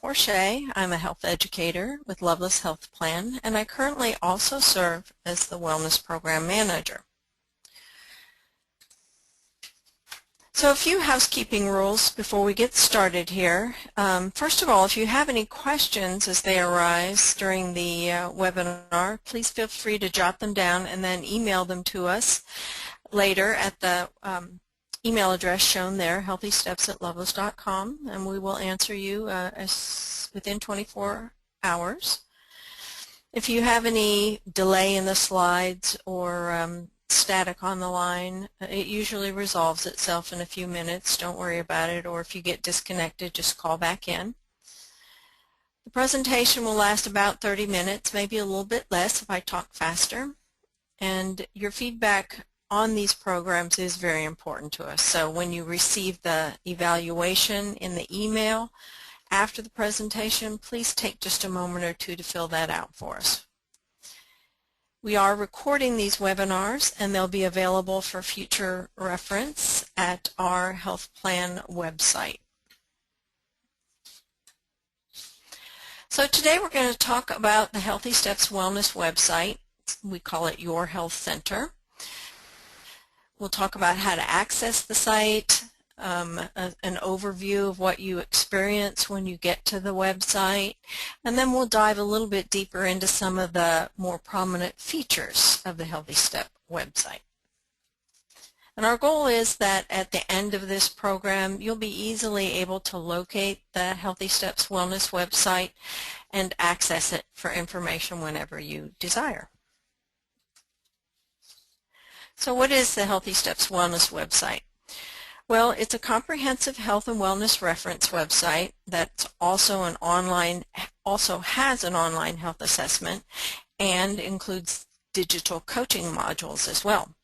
Porche. I'm a health educator with Loveless Health Plan, and I currently also serve as the Wellness Program Manager. So a few housekeeping rules before we get started here. First of all, if you have any questions as they arise during the webinar, please feel free to jot them down and then email them to us later at the email address shown there, healthysteps@loveless.com, and we will answer you within 24 hours. If you have any delay in the slides or static on the line, it usually resolves itself in a few minutes. Don't worry about it, or if you get disconnected, just call back in. The presentation will last about 30 minutes, maybe a little bit less if I talk faster, and your feedback on these programs is very important to us. So when you receive the evaluation in the email after the presentation, please take just a moment or two to fill that out for us. We are recording these webinars, and they'll be available for future reference at our health plan website. So today we're going to talk about the Healthy Steps Wellness website. We call it Your Health Center. We'll talk about how to access the site, an overview of what you experience when you get to the website, and then we'll dive a little bit deeper into some of the more prominent features of the Healthy Step website. And our goal is that at the end of this program, you'll be easily able to locate the Healthy Steps Wellness website and access it for information whenever you desire. So what is the Healthy Steps Wellness website? Well, it's a comprehensive health and wellness reference website that's also has an online health assessment and includes digital coaching modules as well.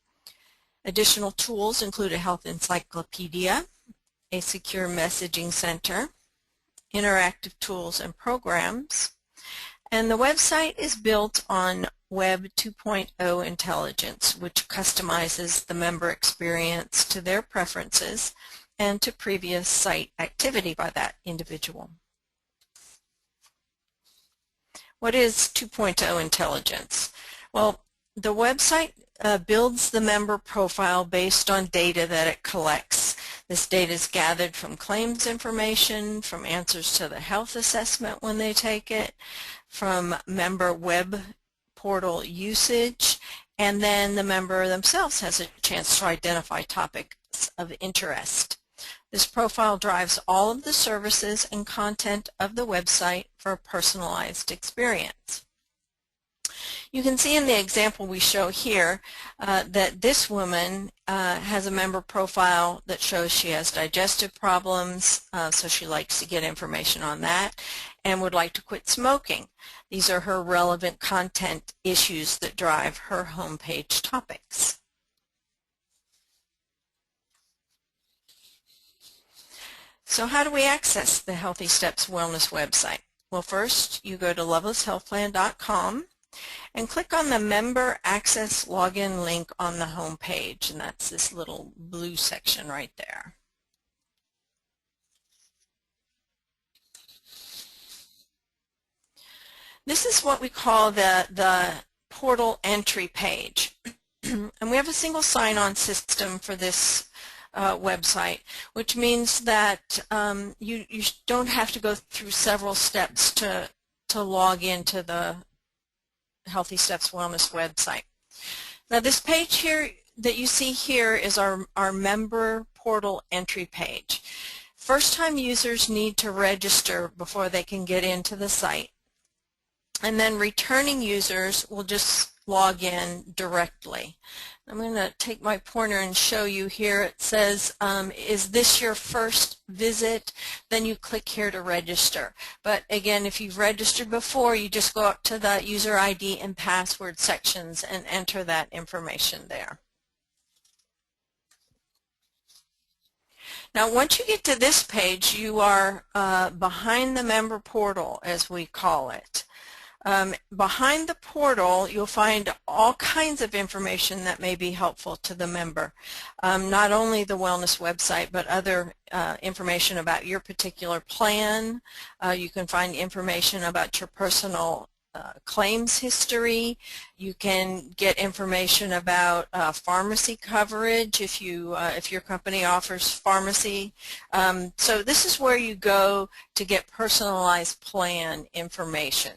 Additional tools include a health encyclopedia, a secure messaging center, interactive tools and programs, and the website is built on Web 2.0 intelligence, which customizes the member experience to their preferences and to previous site activity by that individual. What is 2.0 intelligence? Well, the website builds the member profile based on data that it collects. This data is gathered from claims information, from answers to the health assessment when they take it, from member web portal usage, and then the member themselves has a chance to identify topics of interest. This profile drives all of the services and content of the website for a personalized experience. You can see in the example we show here that this woman has a member profile that shows she has digestive problems, so she likes to get information on that, and would like to quit smoking. These are her relevant content issues that drive her homepage topics. So how do we access the Healthy Steps Wellness website? Well, first you go to lovelesshealthplan.com and click on the Member Access Login link on the home page, and that's this little blue section right there. This is what we call the portal entry page. And we have a single sign-on system for this website, which means that you don't have to go through several steps to log into the Healthy Steps Wellness website. Now this page here that you see here is our member portal entry page. First-time users need to register before they can get into the site, and then returning users will just log in directly. I'm going to take my pointer and show you here. It says, is this your first visit? Then you click here to register. But again, if you've registered before, you just go up to the user ID and password sections and enter that information there. Now once you get to this page, you are behind the member portal, as we call it. Behind the portal, you'll find all kinds of information that may be helpful to the member. Not only the wellness website, but other information about your particular plan. You can find information about your personal claims history. You can get information about pharmacy coverage if your company offers pharmacy. So this is where you go to get personalized plan information.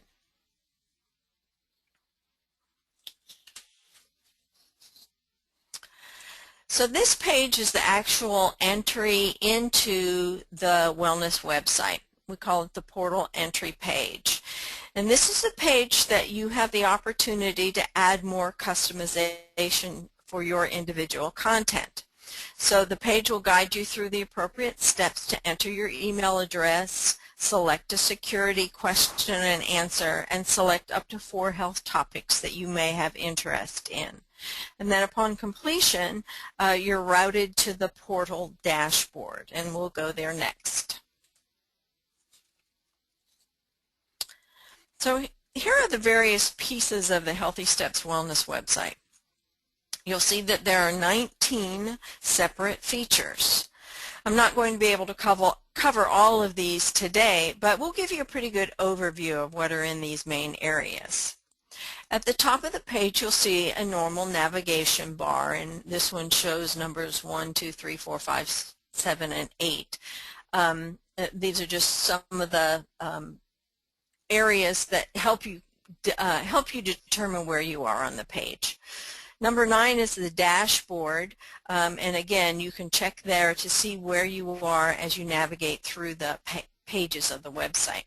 So this page is the actual entry into the wellness website. We call it the portal entry page. And this is the page that you have the opportunity to add more customization for your individual content. So the page will guide you through the appropriate steps to enter your email address, select a security question and answer, and select up to 4 health topics that you may have interest in. And then upon completion, you're routed to the portal dashboard, and we'll go there next. So here are the various pieces of the Healthy Steps Wellness website. You'll see that there are 19 separate features. I'm not going to be able to cover all of these today, but we'll give you a pretty good overview of what are in these main areas. At the top of the page, you'll see a normal navigation bar, and this one shows numbers 1, 2, 3, 4, 5, 7, and 8. These are just some of the areas that help you determine where you are on the page. Number 9 is the dashboard, and again, you can check there to see where you are as you navigate through the pages of the website.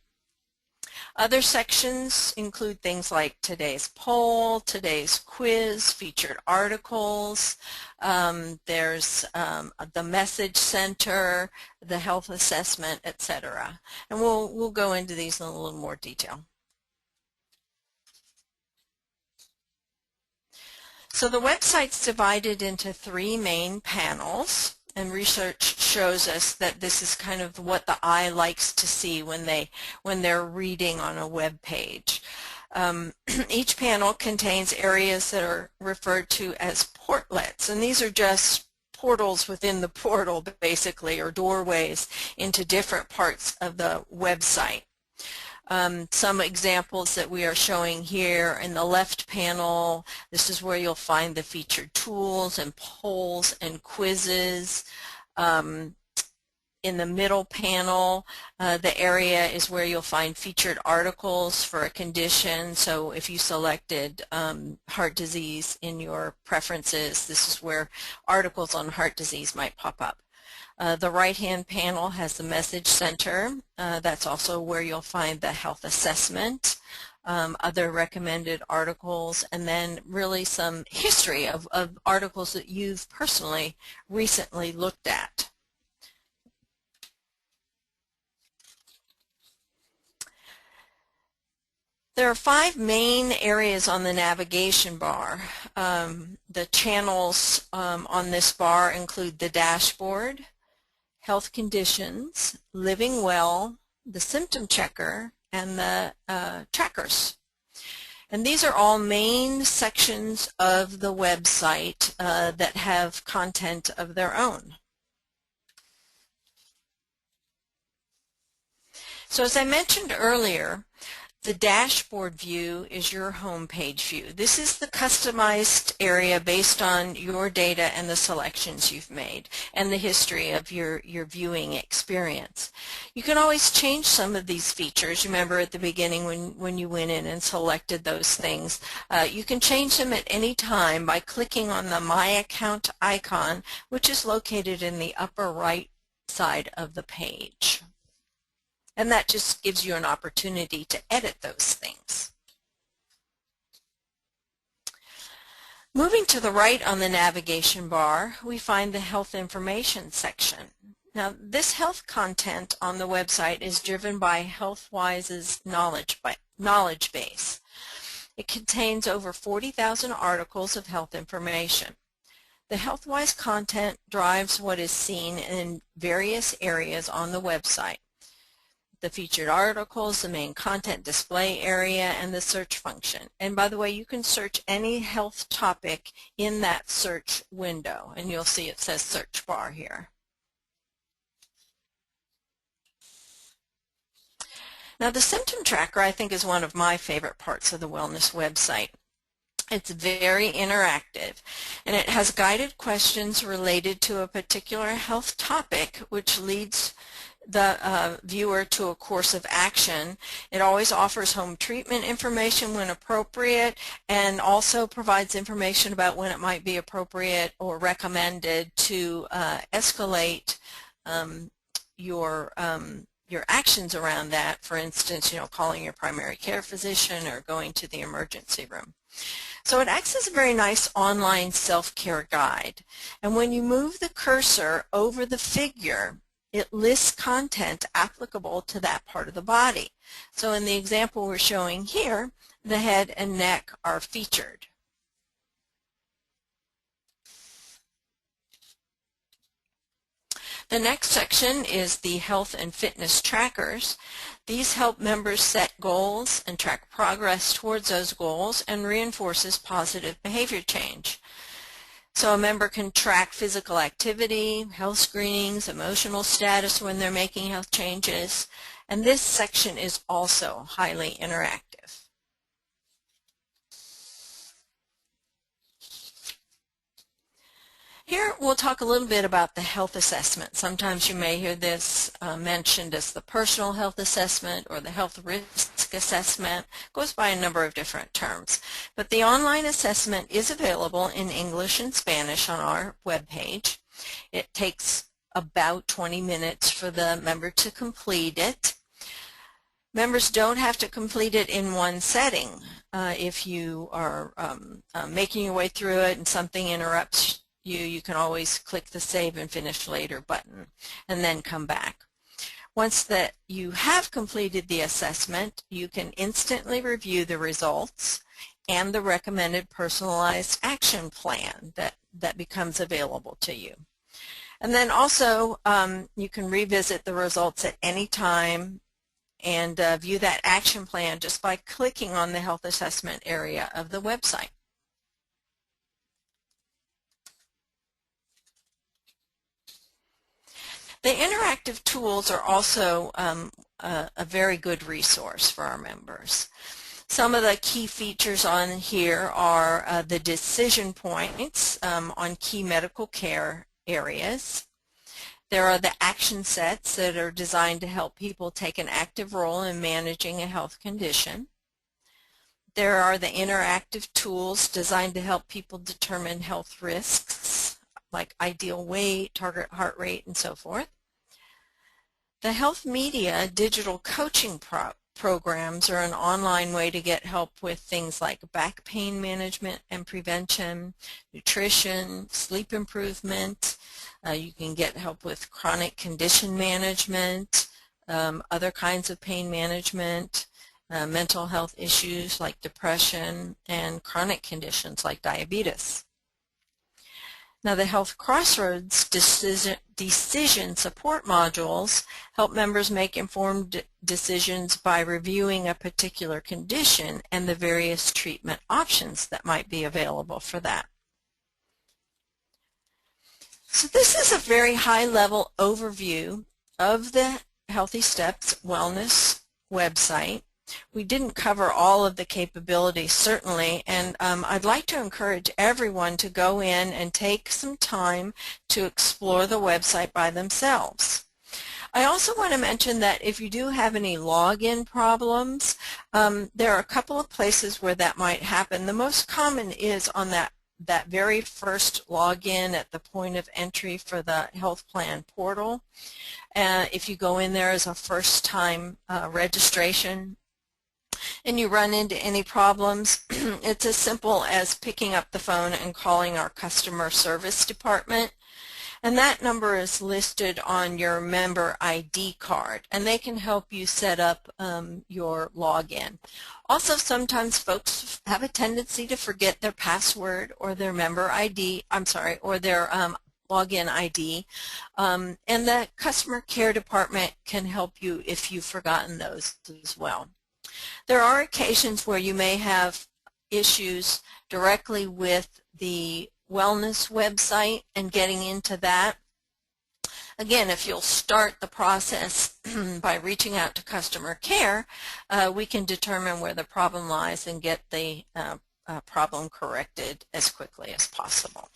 Other sections include things like today's poll, today's quiz, featured articles. There's the message center, the health assessment, etc. And we'll go into these in a little more detail. So the website's divided into 3 main panels, and research shows us that this is kind of what the eye likes to see when they're reading on a web page. Each panel contains areas that are referred to as portlets, and these are just portals within the portal, basically, or doorways into different parts of the website. Some examples that we are showing here in the left panel, this is where you'll find the featured tools and polls and quizzes. In the middle panel, the area is where you'll find featured articles for a condition. So if you selected heart disease in your preferences, this is where articles on heart disease might pop up. The right-hand panel has the message center. That's also where you'll find the health assessment, other recommended articles, and then really some history of articles that you've personally recently looked at. There are 5 main areas on the navigation bar. The channels on this bar include the dashboard, health conditions, living well, the symptom checker, and the trackers. And these are all main sections of the website that have content of their own. So as I mentioned earlier, the dashboard view is your home page view. This is the customized area based on your data and the selections you've made and the history of your viewing experience. You can always change some of these features. Remember at the beginning when you went in and selected those things. You can change them at any time by clicking on the My Account icon, which is located in the upper right side of the page. And that just gives you an opportunity to edit those things. Moving to the right on the navigation bar, we find the health information section. Now, this health content on the website is driven by HealthWise's knowledge base. It contains over 40,000 articles of health information. The HealthWise content drives what is seen in various areas on the website. the featured articles, the main content display area, and the search function. And by the way, you can search any health topic in that search window, and you'll see it says search bar here. Now the symptom tracker, I think, is one of my favorite parts of the Wellness website. It's very interactive, and it has guided questions related to a particular health topic, which leads the viewer to a course of action. It always offers home treatment information when appropriate, and also provides information about when it might be appropriate or recommended to escalate your actions around that. For instance, calling your primary care physician or going to the emergency room. So it acts as a very nice online self-care guide. And when you move the cursor over the figure, it lists content applicable to that part of the body. So in the example we're showing here, the head and neck are featured. The next section is the health and fitness trackers. These help members set goals and track progress towards those goals, and reinforces positive behavior change. So a member can track physical activity, health screenings, emotional status when they're making health changes, and this section is also highly interactive. Here we'll talk a little bit about the health assessment. Sometimes you may hear this mentioned as the personal health assessment or the health risk assessment. It goes by a number of different terms. But the online assessment is available in English and Spanish on our webpage. It takes about 20 minutes for the member to complete it. Members don't have to complete it in one setting. If you are making your way through it and something interrupts you can always click the Save and Finish Later button and then come back. Once that you have completed the assessment, you can instantly review the results and the recommended personalized action plan that becomes available to you. And then also you can revisit the results at any time and view that action plan just by clicking on the health assessment area of the website. The interactive tools are also a very good resource for our members. Some of the key features on here are the decision points on key medical care areas. There are the action sets that are designed to help people take an active role in managing a health condition. There are the interactive tools designed to help people determine health risks, like ideal weight, target heart rate, and so forth. The Health Media digital coaching programs are an online way to get help with things like back pain management and prevention, nutrition, sleep improvement. You can get help with chronic condition management, other kinds of pain management, mental health issues like depression, and chronic conditions like diabetes. Now the Health Crossroads decision support modules help members make informed decisions by reviewing a particular condition and the various treatment options that might be available for that. So this is a very high-level overview of the Healthy Steps Wellness website. We didn't cover all of the capabilities, certainly, and I'd like to encourage everyone to go in and take some time to explore the website by themselves. I also want to mention that if you do have any login problems, there are a couple of places where that might happen. The most common is on that very first login at the point of entry for the health plan portal. If you go in there as a first-time registration, and you run into any problems, it's as simple as picking up the phone and calling our customer service department. And that number is listed on your member ID card, and they can help you set up your login. Also, sometimes folks have a tendency to forget their password or their member ID, or their login ID, and the customer care department can help you if you've forgotten those as well. There are occasions where you may have issues directly with the wellness website and getting into that. Again, if you'll start the process by reaching out to customer care, we can determine where the problem lies and get the problem corrected as quickly as possible.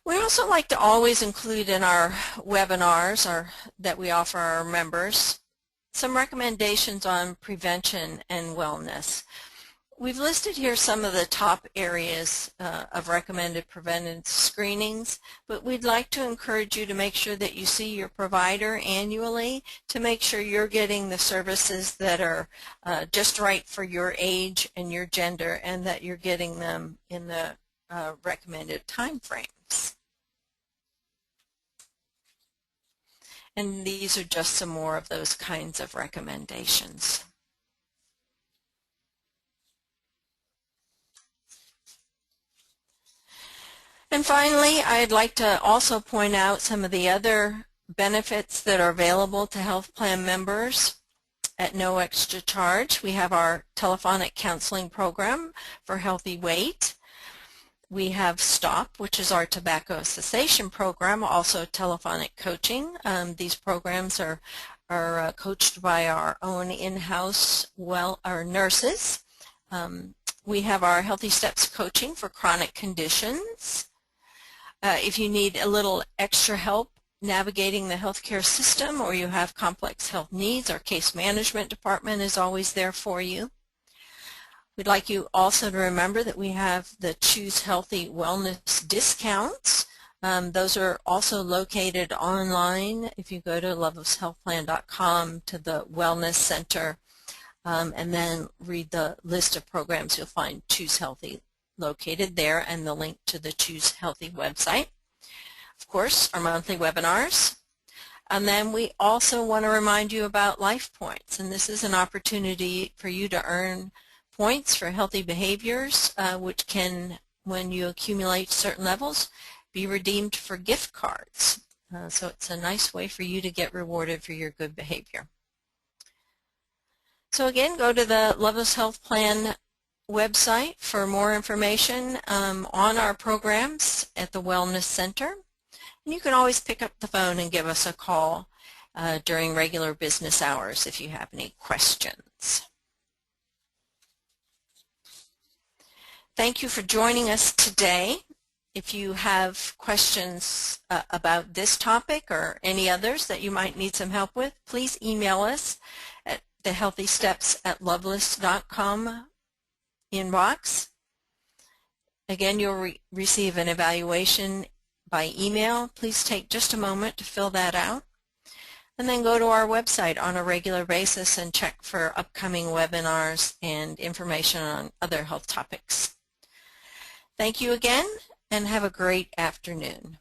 We also like to always include in our webinars that we offer our members some recommendations on prevention and wellness. We've listed here some of the top areas of recommended preventive screenings, but we'd like to encourage you to make sure that you see your provider annually to make sure you're getting the services that are just right for your age and your gender, and that you're getting them in the recommended time frames. And these are just some more of those kinds of recommendations. And finally, I'd like to also point out some of the other benefits that are available to health plan members at no extra charge. We have our telephonic counseling program for healthy weight. We have STOP, which is our tobacco cessation program, also telephonic coaching. These programs are coached by our own in-house nurses. We have our Healthy Steps coaching for chronic conditions. If you need a little extra help navigating the healthcare system or you have complex health needs, our case management department is always there for you. We'd like you also to remember that we have the Choose Healthy Wellness discounts. Those are also located online. If you go to lovelesshealthplan.com to the Wellness Center and then read the list of programs, you'll find Choose Healthy located there and the link to the Choose Healthy website. Of course, our monthly webinars. And then we also want to remind you about Life Points, and this is an opportunity for you to earn points for healthy behaviors, which can, when you accumulate certain levels, be redeemed for gift cards. So it's a nice way for you to get rewarded for your good behavior. So again, go to the Loveless Health Plan website for more information on our programs at the Wellness Center. And you can always pick up the phone and give us a call during regular business hours if you have any questions. Thank you for joining us today. If you have questions about this topic or any others that you might need some help with, please email us at thehealthysteps@loveless.com inbox. Again, you'll receive an evaluation by email. Please take just a moment to fill that out. And then go to our website on a regular basis and check for upcoming webinars and information on other health topics. Thank you again, and have a great afternoon.